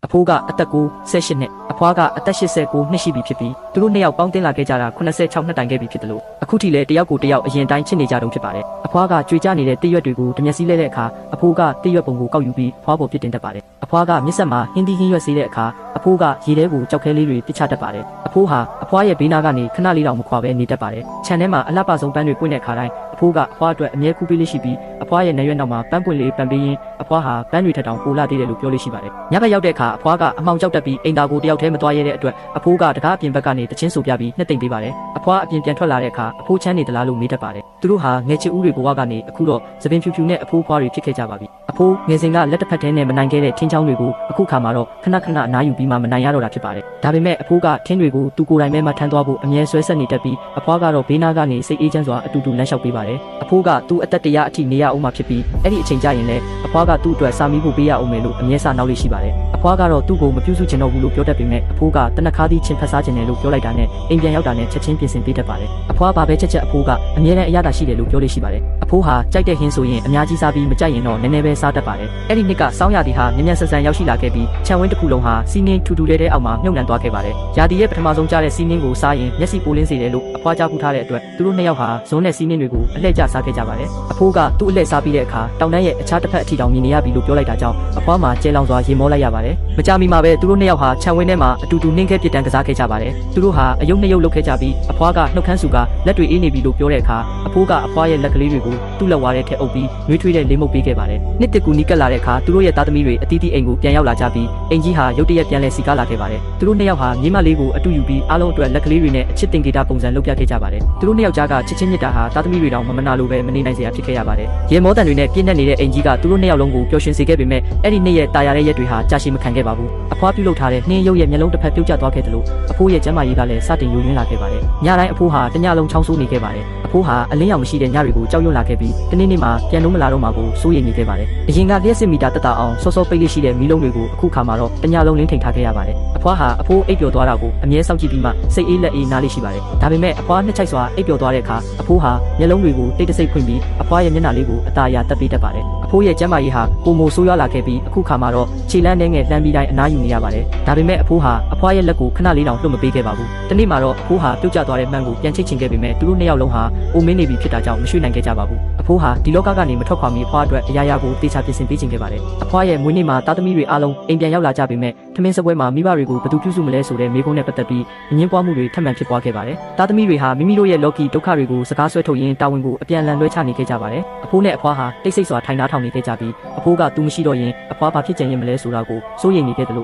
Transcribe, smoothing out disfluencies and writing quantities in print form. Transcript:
အဖိုးကအသက်68နှစ်အဖွားကအသက်89နှစ်ရှိပြီဖြစ်ပြီးသူတို့နှစ်ယောက်ပေါင်းတင်လာခဲ့ကြတာ86နှစ်တိုင်ခဲ့ပြီဖြစ်တယ်လို့အခုထိလည်းတယောက်ကိုတယောက်အရင်တိုင်းချစ်နေကြတုန်းဖြစ်ပါတယ်အဖွားကကြွေကြနေတဲ့တရွက်တွေကိုတမျက်စီးလဲတဲ့အခါအဖိုးကတရွက်ပုံကိုကောက်ယူပြီးဖွားပေါ်ပြစ်တင်တတ်ပါတယ်အဖွားကမျက်စက်မှာဟင်းသီးဟင်းရွက်စေးတဲ့အခါအဖိုးကရေထဲကိုကြောက်ခဲလေးတွေပစ်ချတတ်ပါတယ်အဖိုးဟာအဖွားရဲ့ဘေးနားကနေခဏလေးတောင်မခွာပဲနေတတ်ပါတယ်ခြံထဲမှာအလှပဆုံးပန်းတွေပွင့်တဲ့အခါတိုင်းအဖိုးကအဖွားအတွက်အမြဲကူးပေးလေးရှိပြီးအဖွားရဲ့နေရွက်နောက်မှာပန်းပွင့်လေးပန်းပေးရင်အဖွားဟာပန်းတွေထက်တောင်ပိုလာသေးတယ်လို့ပြောလို့ရှိပါတယ်ညဘက်ရောက်တဲ့အခါအဖွားကအမှောင်ကြောက်တတ်ပြီးအိမ်သားကိုတယောက်တည်းမသွားရတဲ့အတွက်အဖိုးကတကားအပြင်ဘက်ကနေတချင်းဆိုပြပြီးနှစ်သိမ့်ပေးပါတယ်အဖွားအပြင်ပြန်ထွက်လာတဲ့အခါအဖိုးချမ်းနေသလားလို့မေးတတ်ပါတယ်သူတို့ဟာငယ်ချစ်ဦးတွေဘဝကနေအခုတော့သပင်ဖြူဖြူနဲ့အဖိုးဖွားတွေဖြစ်ခဲ့ကြပါပြီအဖိုးငယ်စဉ်ကလက်တစ်ဖက်တည်းနဲ့မနိုင်ခဲ့တဲ့ထင်းချောင်းတွေကိုအခုခါမှာတော့ခဏခဏအနားယူပြီးမှမနိုင်ရတော့တာဖြစ်ပါတယ်ဒါပေမဲ့အဖိုးကထင်းတွေကိုသူကိုယ်တိုင်ပဲမှထမ်းသွားဖို့အမြဲဆွဲဆက်နေတတ်ပြီးအဖွားကတော့ဘေးနားကနေစိတ်အေးချမ်းစွာအတူတူလမ်းလျှောက်ပေးပါတယ်အဖိုးကသူ့အသက်တရာအထိနေရအောင်မှဖြစ်ပြီးအဲ့ဒီအချိန်ကျရင်လည်းအဖွားကသူ့အတွက်စာမီးဖို့ပေးရအောင်မယ်လို့အမြဲစနောက်လေးရှိပါတယ်အဖွားကတော့သူ့ကိုမပြုစုချင်တော့ဘူးလို့ပြောတတ်ပေမဲ့အဖိုးကတနခါးသီးချင်းဖက်စားခြင်းတယ်လို့ပြောလိုက်တာနဲ့အိမ်ပြန်ရောက်တာနဲ့ချက်ချင်းပြင်ဆင်ပေးတတ်ပါတယ်အဖွားဘာပဲချက်အဖိုးကအမြဲတမ်းအရသာရှိတယ်လို့ပြောလို့ရှိပါတယ်အဖိုးဟာကြိုက်တဲ့ဟင်းဆိုရင်အများကြီးစားပြီးမကြိုက်ရင်တော့နည်းနည်းပဲစားတတ်ပါတယ်အဲ့ဒီနှစ်ကစောင်းရာသီဟာမြန်မြန်ဆန်ဆန်ရောက်ရှိလာခဲ့ပြီးခြံဝင်းတစ်ခုလုံးဟာစီးနှင်းထူထူတဲ့အောက်မှာမြုပ်နှံသွားခဲ့ပါတယ်ရာသီရဲ့ပထမဆုံးကြားတဲ့စီးနှင်းကိုစားရင်မျက်စိပိုလင်းစေတယ်လို့အဖွားကြားပူထားတဲ့အတွက်သူတို့နှစ်ယောက်ဟာဇွန်းနဲ့စီးနှင်းတွေကိုအလှည့်ကျစားခဲ့ကြပါတယ်အဖိုးကသူ့အလှည့်စားပြီးတဲ့အခါတောင်တန်းရဲ့အခြားတစ်ဖက်အထီတောင်မြင်နေရပြီလို့ပြောလိုက်တာကြောင့်အဖွားမှာကျဲလောင်စွာရေမောလိုက်ရပါတယ်မကြမီမှာပဲသူတို့နှစ်ယောက်ဟာခြံဝင်းထဲမှာအတူတူနှင်းခဲပြစ်တန်းကစားခဲ့ကြပါတယ်သူတို့ဟာအယုတ်နှစ်ယုတ်လုပ်ခဲ့ကြပြီးအဖွားကနှုတ်ခမ်းစုကလက်တွေအေးနေပြီလို့ပြောတဲ့အခါအဖိုးကအဖွားရဲ့လက်ကလေးတွေကိုသူ့လက်ဝါးထဲထည့်အုပ်ပြီးနှွေးထွေးတဲ့လေးမုတ်ပေးခဲ့ပါတယ်နှစ်တစ်ကူနီးကပ်လာတဲ့အခါသူတို့ရဲ့သားသမီးတွေအတီးတီးအိမ်ကိုပြန်ရောက်လာကြပြီးအိမ်ကြီးဟာရုတ်တရက်ပြန်လဲစီကားလာခဲ့ပါတယ်သူတို့နှစ်ယောက်ဟာမြေမလေးကိုအတူယူပြီးအားလုံးအတွက်လက်ကလေးတွေနဲ့အချစ်တင်ကေတာပုံစံလုပ်ပြခဲ့ကြပါတယ်သူတို့နှစ်ယောက်ကြားကချစ်ချင်းမြတ်တာဟာသားသမီးတွေတောင်မမနာလိုပဲမနေနိုင်စရာဖြစ်ခဲ့ရပါတယ်ရေမောတန်တွေနဲ့ပြည့်နှက်နေတဲ့အိမ်ကြီးကသူတို့နှစ်ယောက်လုံးကိုပျော်ရွှင်စေခဲ့ပေမဲ့အဲ့ဒီနေ့ရဲ့တာယာတဲ့ရက်တွေဟာကြာရှည်မခံခဲ့ပါဘူးအဖွားပြုတ်လုပ်ထားတဲ့နှင်းရုပ်ရဲ့မျက်လုံးတစ်ဖက်ပြုတ်ကျသွားခဲ့တယ်လို့အဖိုးရဲ့ကျမ်းမာရေးကလည်းစတင်ယိုယွင်းလာခဲ့ပါတယ်ညတိုင်းအဖိုးဟာတညလုံးချောင်းဆိုးနေခဲ့ပါတယ်အဖိုးဟာအလင်းရောင်မရှိတဲ့ညတွေကိုကြောက်ရွံ့လာခဲ့ပြီးတနေ့နေ့မှာပြန်လို့မလာတော့မှကိုစိုးရိမ်နေခဲ့ပါတယ်အရင်ကလျှက်စစ်မီတာတက်တာအောင်စောစောပိတ်လေးရှိတဲ့မီးလုံးတွေကိုအခုခါမှာတော့တညလုံးလင်းထိန်ထားခဲ့ရပါတယ်အဖွားဟာအဖိုးအိပ်ပျော်သွားတာကိုအမြဲစောင့်ကြည့်ပြီးမှစိတ်အေးလက်အေးနားလေးရှိပါတယ်ဒါပေမဲ့အဖွားနှစ်ချိုက်စွာအိပ်ပျော်သွားတဲ့အခါအဖိုးဟာမျက်လုံးတွေကိုတိတ်တဆိတ်ဖွင့်ပြီးအဖွားရဲ့မျက်နှာလေးကိုအသာအရာတက်ပေးတတ်ပါတယ်အဖိုးရဲ့ကျမ်းမာရေးဟာပုံမိုဆိုးရွားလာခဲ့ပြီးအခုခါမှာတော့ခြေလမ်းနဲ့ငယ်လှမ်းပြီးတိုင်းအနားယူနေရပါတယ်ဒါပေမဲ့အဖိုးဟာအဖွားရဲ့လက်ကိုခဏလေးတောင်လွှတ်မပေးခဲ့ပါဘူးတနေ့မှာတော့အဖိုးဟာပြုတ်ကျသွားတဲ့မှန်ကိုပြန်ချိတ်ချင်ခဲ့ပေမဲ့သူတို့နှစ်ယောက်လုံးဟာအိုမင်းနေပြီဖြစ်တာကြောင့်မရွှေ့နိုင်ခဲ့ကြပါဘူးအဖိုးဟာဒီလောကကနေမထွက်ခွာမီအဖွားအတွက်အရာရာကိုတေချာပြင်ဆင်ပေးခြင်းခဲ့ပါတယ်အဖွားရဲ့မွေးနေ့မှာသားသမီးတွေအားလုံးအိမ်ပြန်ရောက်လာကြပေမဲ့ထမင်းစပွဲမှာမိဘတွေကိုဘယ်သူပြုစုမလဲဆိုတဲ့မေးခွန်းနဲ့ပတ်သက်ပြီးအငင်းပွားမှုတွေထပ်မံဖြစ်ပွားခဲ့ပါတယ်သားသမီးတွေဟာမိမိတို့ရဲ့လောကီဒုက္ခတွေကိုစကားဆွဲထုတ်ရင်းတာဝန်ကိုအပြန်အလှန်လွှဲချနေခဲ့ကြပါတယ်အဖိုးနဲ့အဖွားဟာတိတ်ဆိတ်စွာထိုင်နားထောင်နေခဲ့ကြပြီးအဖိုးကသူမရှိတော့ရင်အဖွားဘာဖြစ်ကြရင်မလဲဆိုတာကိုစိုးရိမ်နေခဲ့တယ်လို့